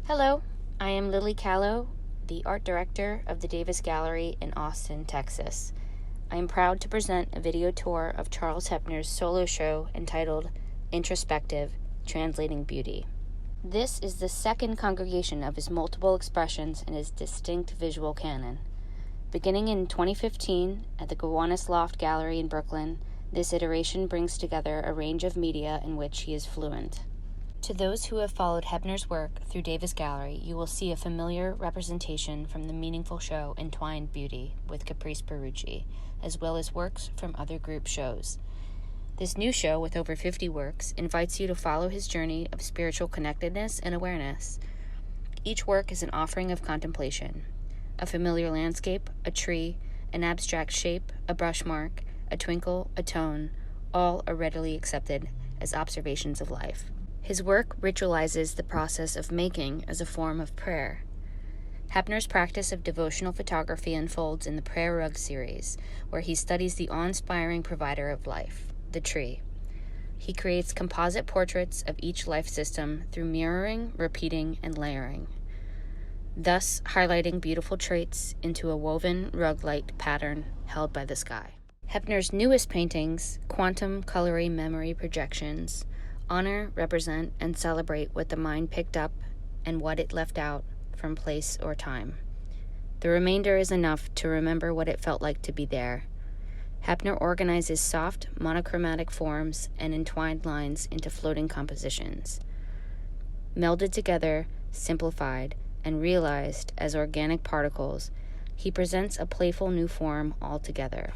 Hello, I am Lily Callow, the art director of the Davis Gallery in Austin, Texas. I am proud to present a video tour of Charles Heppner's solo show entitled Introspective, Translating Beauty. This is the second congregation of his multiple expressions in his distinct visual canon. Beginning in 2015 at the Gowanus Loft Gallery in Brooklyn, this iteration brings together a range of media in which he is fluent. To those who have followed Heppner's work through Davis Gallery, you will see a familiar representation from the meaningful show Entwined Beauty with Caprice Pierucci, as well as works from other group shows. This new show, with over 50 works, invites you to follow his journey of spiritual connectedness and awareness. Each work is an offering of contemplation. A familiar landscape, a tree, an abstract shape, a brush mark, a twinkle, a tone, all are readily accepted as observations of life. His work ritualizes the process of making as a form of prayer. Heppner's practice of devotional photography unfolds in the Prayer Rug series, where he studies the awe-inspiring provider of life, the tree. He creates composite portraits of each life system through mirroring, repeating, and layering, thus highlighting beautiful traits into a woven rug-like pattern held by the sky. Heppner's newest paintings, quantum colory memory projections, honor, represent, and celebrate what the mind picked up and what it left out from place or time. The remainder is enough to remember what it felt like to be there. Heppner organizes soft, monochromatic forms and entwined lines into floating compositions. Melded together, simplified, and realized as organic particles, he presents a playful new form altogether.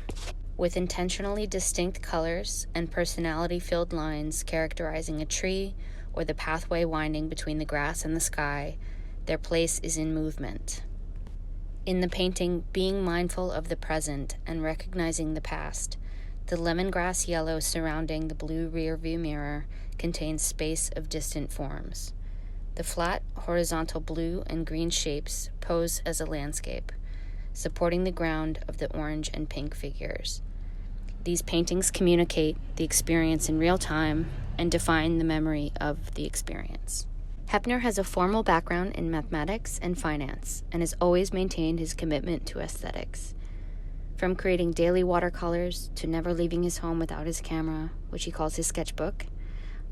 With intentionally distinct colors and personality-filled lines characterizing a tree or the pathway winding between the grass and the sky, their place is in movement. In the painting, Being Mindful of the Present and Recognizing the Past, the lemongrass yellow surrounding the blue rear-view mirror contains space of distant forms. The flat, horizontal blue and green shapes pose as a landscape, supporting the ground of the orange and pink figures. These paintings communicate the experience in real time and define the memory of the experience. Heppner has a formal background in mathematics and finance and has always maintained his commitment to aesthetics. From creating daily watercolors to never leaving his home without his camera, which he calls his sketchbook,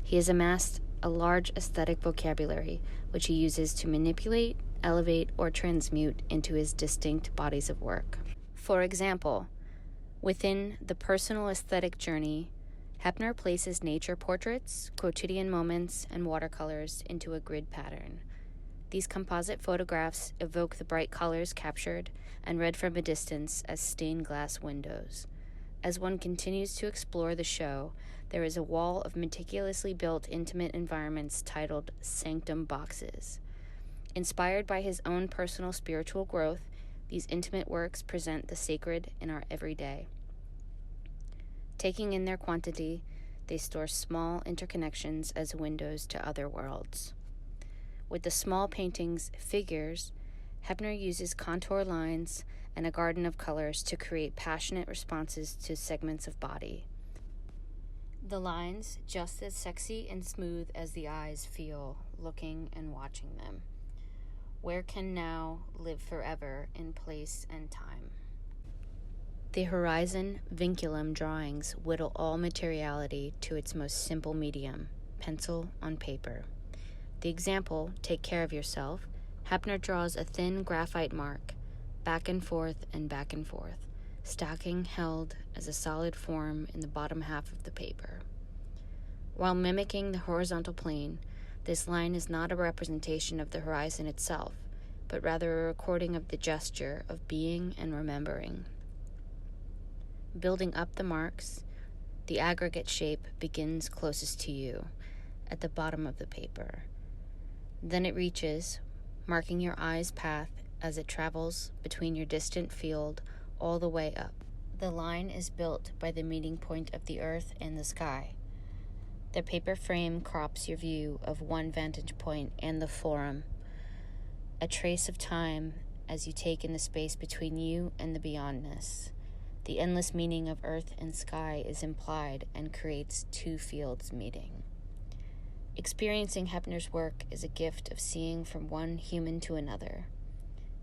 he has amassed a large aesthetic vocabulary which he uses to manipulate, elevate, or transmute into his distinct bodies of work. For example, within the personal aesthetic journey, Heppner places nature portraits, quotidian moments, and watercolors into a grid pattern. These composite photographs evoke the bright colors captured and read from a distance as stained glass windows. As one continues to explore the show, there is a wall of meticulously built intimate environments titled Sanctum Boxes. Inspired by his own personal spiritual growth, these intimate works present the sacred in our everyday. Taking in their quantity, they store small interconnections as windows to other worlds. With the small paintings, Figures, Heppner uses contour lines and a garden of colors to create passionate responses to segments of body. The lines just as sexy and smooth as the eyes feel looking and watching them. Where can now live forever in place and time? The horizon vinculum drawings whittle all materiality to its most simple medium, pencil on paper. The example, Take Care of Yourself, Heppner draws a thin graphite mark, back and forth, stacking held as a solid form in the bottom half of the paper. While mimicking the horizontal plane, this line is not a representation of the horizon itself, but rather a recording of the gesture of being and remembering. Building up the marks, the aggregate shape begins closest to you, at the bottom of the paper. Then it reaches, marking your eye's path as it travels between your distant field all the way up. The line is built by the meeting point of the earth and the sky. The paper frame crops your view of one vantage point and the forum, a trace of time as you take in the space between you and the beyondness. The endless meaning of earth and sky is implied and creates two fields meeting. Experiencing Heppner's work is a gift of seeing from one human to another.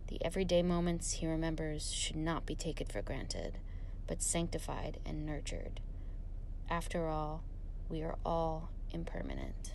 The everyday moments he remembers should not be taken for granted, but sanctified and nurtured. After all, we are all impermanent.